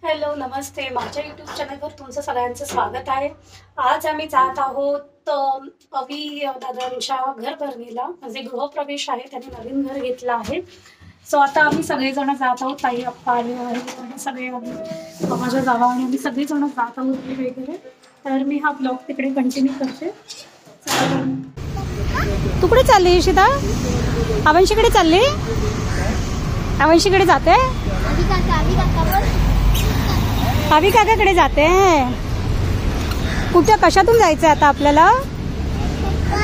Hello नमस्ते, माझ्या YouTube चॅनलवर तुमचं सगळ्यांचं स्वागत आहे। आज आम्ही जात आहोत अवी दादांच्या घरभरणीला, म्हणजे गृहप्रवेश आहे, त्यांनी नवीन घर घेतलं आहे। सो आता आम्ही सगळेजण जात आहोत, ताई अप्पा आले आणि सगळे माझ्या जावा आणि आम्ही सगळेजण जात आहोत वगैरे। तर मी हा ब्लॉग तिकडे कंटिन्यू करते। तू कुठे चालली इशिता? अवंशीकडे चालली? अवंशीकडे जाते? अवी काकाकडे जाते। कुठं कशातून जायचं आता आपल्याला?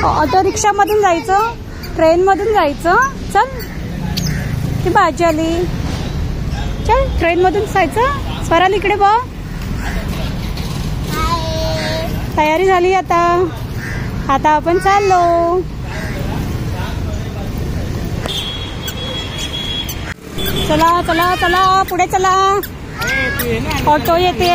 ऑटो रिक्षा मधून जायचं, ट्रेन मधून जायचं? चल ती बाजी आली, चल ट्रेन मधून जायचं। स्वराली इकडे बघ, तयारी झाली आता। आता आपण चाललो। चला चला चला पुढे चला, ऑटो येते।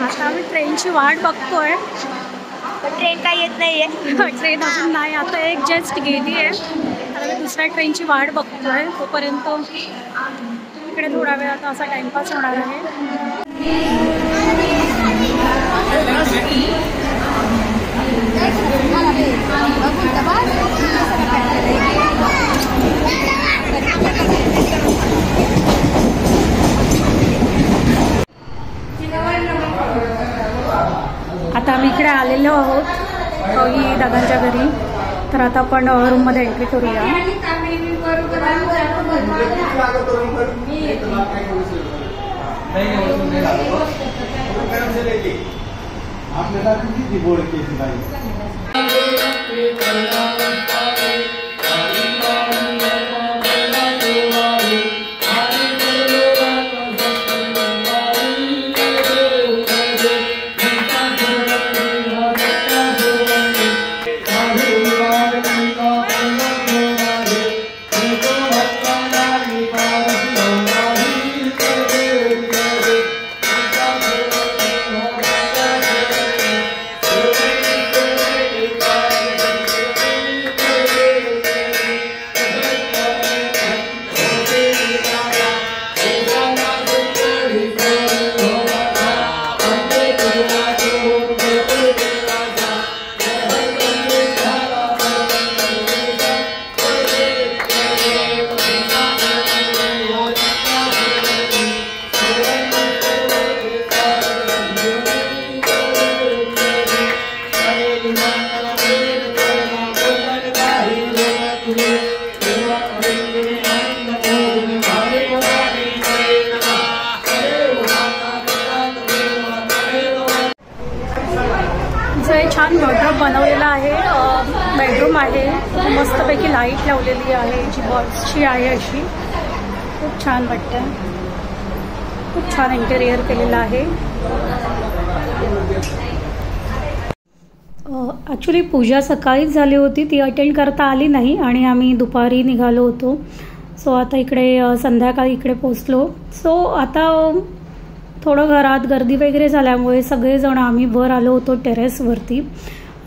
आता आम्ही ट्रेनची वाट बघतोय, ट्रेन काय येत नाहीये। ट्रेन अजून नाही, आता एक जस्ट गेली आहे। आता मी दुसऱ्या ट्रेनची वाट बघतोय, तोपर्यंत इकडे थोडा वेळ आता असा टाइमपास होणार आहे। आता आम्ही इकडे आलेलो आहोत अवी दादांच्या घरी। तर आता आपण रूम मध्ये एंट्री करूया। छान वॉर्डरोब बनवलेला आहे, बेडरूम आहे, मस्तपैकी लाईट लावलेली आहे, जी बॉक्सची आहे अशी, खूप छान वाटतं। खूप छान इंटेरियर केलेलं आहे। ॲक्च्युली पूजा सकाळीच झाली होती, ती अटेंड करता आली नाही आणि आम्ही दुपारी निघालो होतो। सो आता इकडे संध्याकाळी इकडे पोचलो। सो आता थोडं घरात गर्दी वगैरे झाल्यामुळे सगळेजण आम्ही वर आलो होतो टेरेसवरती।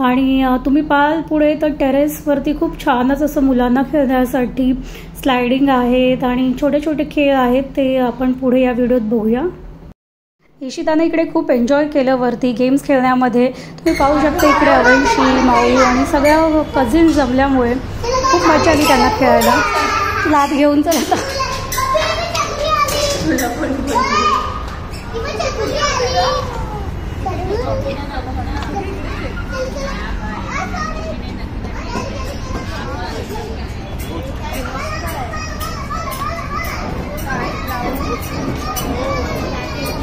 आणि तुम्ही पाहाल पुढे तर टेरेसवरती खूप छानच असं मुलांना खेळण्यासाठी स्लायडिंग आहेत आणि छोटे छोटे खेळ आहेत, ते आपण पुढे या व्हिडिओत बघूया। इशिताने इकडे खूप एन्जॉय केलं वरती गेम्स खेळण्यामध्ये। तुम्ही पाहू शकता इकडे अवंशी, माऊ आणि सगळ्या कझिन्स जमल्यामुळे खूप मजा आली त्यांना खेळायला। लाट घेऊन चला,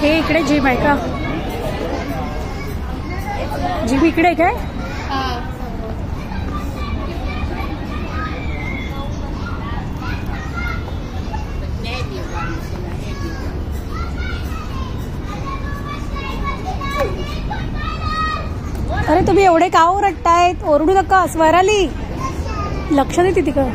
हे इकडे जिम आहे का? जिम इकडे काय? अरे तुम्ही एवढे का ओरडतायत? ओरडू नका, स्वराली लक्ष दे तिकडे।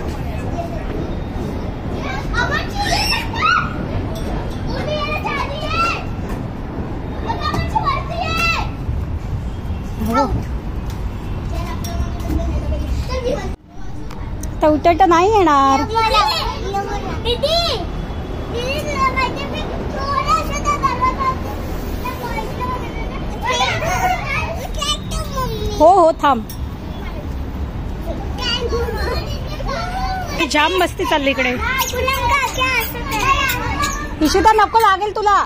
टवटट नाही येणार. हो हो थांब. जाम मस्ती चालली इकडे. इशिता नको लागेल तुला.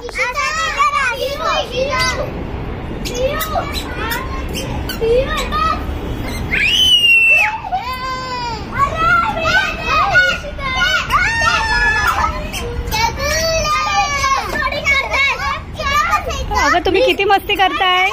अगं तुम्ही किती मस्ती करताय.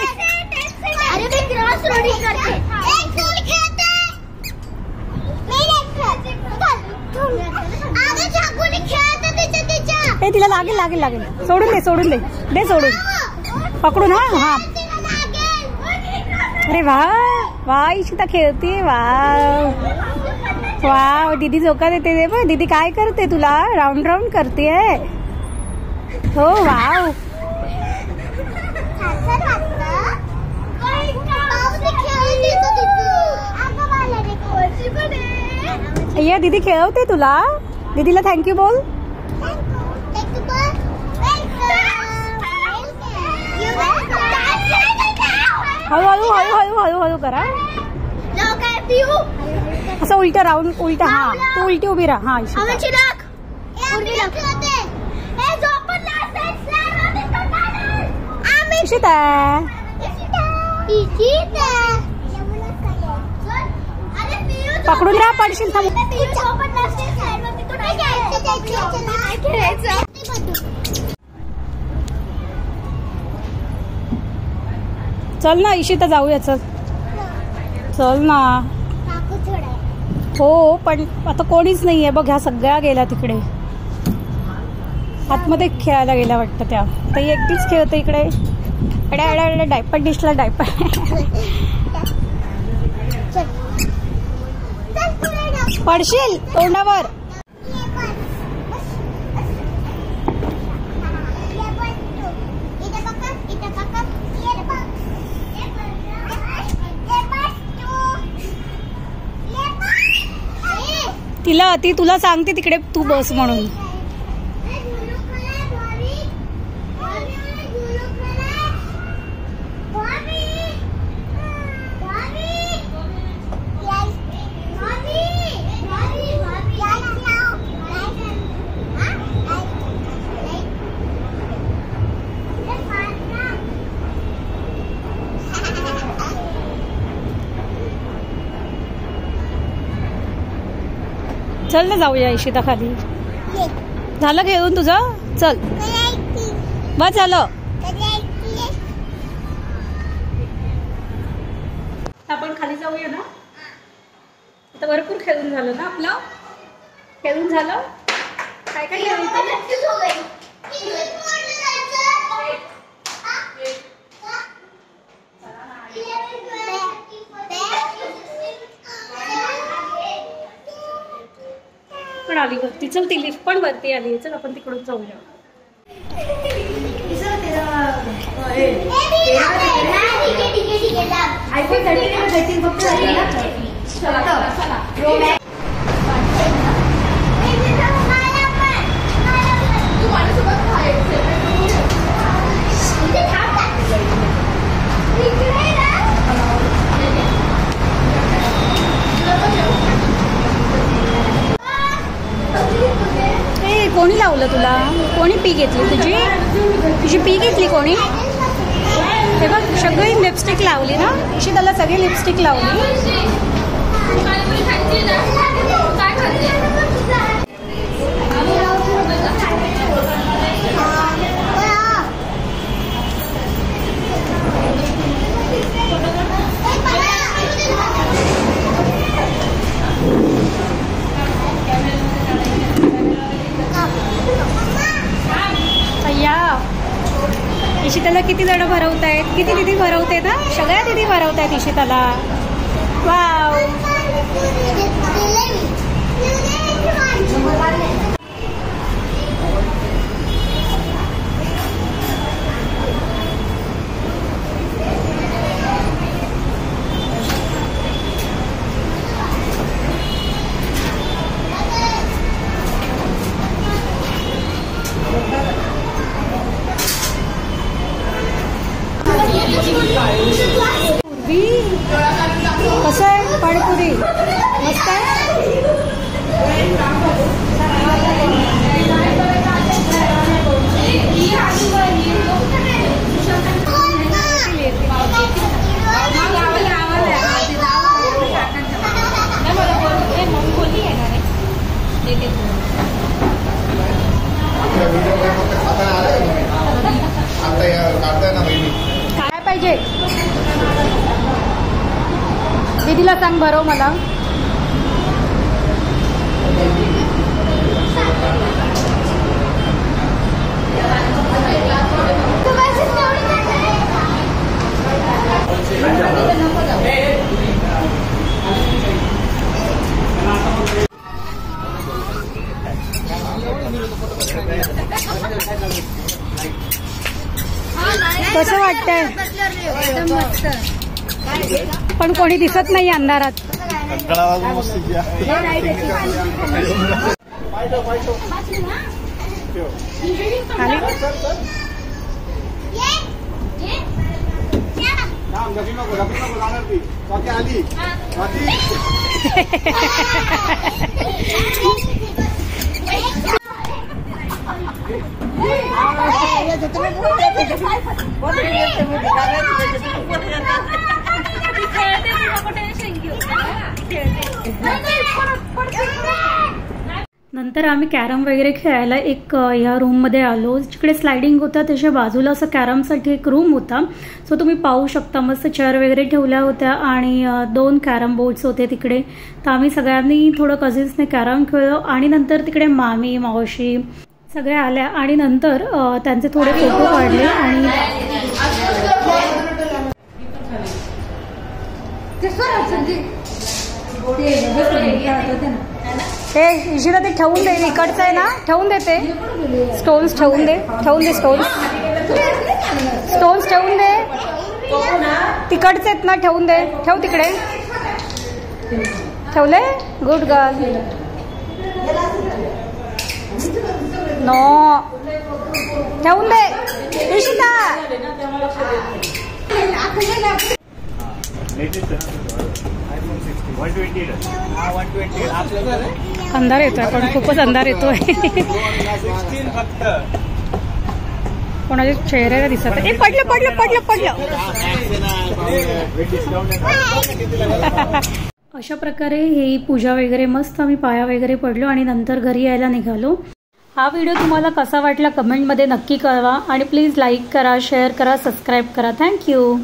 हे तिला लागेल लागेल लागेल. सोडून दे सोडून दे. दे सोडून. पकडून. हा. अरे वा वा इशिता खेळते. वा वा दीदी झोका देते. दे बघ दीदी काय करते तुला. राऊंड राऊंड करते. हो वाव. अय्या दीदी खेळवते तुला. दीदीला थँक्यू बोल. हळूहळू हळूहळू हळूहळू करा. असं उलट राऊंड उलट. हा तू उलटी उभी राहा. हा इशिता पकडून राहा. पडशील. थांब. चल ना इशिता जाऊया. चल चल ना. हो पण आता कोणीच नाहीये बघ. ह्या सगळ्या गेल्या तिकडे आतमध्ये खेळायला गेल्या वाटतं. त्या ताई एकटीच खेळते इकडे. अड्या डायपर डिशला डायपर. पडशील तोंडावर. तिला ती तुला सांगते तिकडे तू बस म्हणून. चल ना जाऊया इशिता खाली. झालं खेळून तुझं. चल बस झालं. आपण खाली जाऊया ना. आता भरपूर खेळून झालं ना आपलं. खेळून झालं. काय काय खेळून. पण आली वरती. चल ती लिफ्ट पण वरती आली. चल आपण तिकडून जाऊया. कोणी लावलं तुला. कोणी पी घेतली तुझी पी घेतली कोणी. हे बघ सगळी लिपस्टिक लावली ना. इशिताला सगळी लिपस्टिक लावली. इशिताला किती जण भरवत आहेत. किती दीदी भरवते ना. सगळ्या दीदी भरवत आहेत इशिताला. वाव. पाणीपुरी मस्त आहे. काय पाहिजे दीदीला सांग बरं मला. कसं वाटतंय? पण कोणी दिसत नाही अंधारात. नंतर आम्ही कॅरम वगैरे खेळायला एक या रूममध्ये आलो. जिकडे स्लायडिंग होता त्याच्या बाजूला असं कॅरमसाठी एक रूम होता. सो तुम्ही पाहू शकता मस्त चेअर वगैरे ठेवल्या होत्या आणि 2 कॅरम बोर्ड्स होते तिकडे. तर आम्ही सगळ्यांनी थोडं कझिन्सने कॅरम खेळलो आणि नंतर तिकडे मामी मावशी सगळ्या आल्या आणि नंतर त्यांचे थोडे फोटो काढले. आणि हे इशिरा ते ठेवून दे, इकडचं आहे ना, ठेवून दे ते स्टोन्स, ठेवून दे स्टोन्स ठेवून दे. तिकडचे आहेत ना, ठेवून दे, ठेव तिकडे. ठेवले, गुड गर्ल. नो ठेवून दे इशिता. अंधार येतोय पण खूपच अंधार येतोय. कोणाचे चेहऱ्याला दिसत आहे. पडलं पडलं पडलं पडलं. अशा प्रकारे ही पूजा वगैरे मस्त आम्ही पाया वगैरे पडलो आणि नंतर घरी यायला निघालो. हा व्हिडिओ तुम्हाला कसा वाटला कमेंटमध्ये नक्की कळवा आणि प्लीज लाईक करा, शेअर करा, सबस्क्राईब करा. थँक्यू.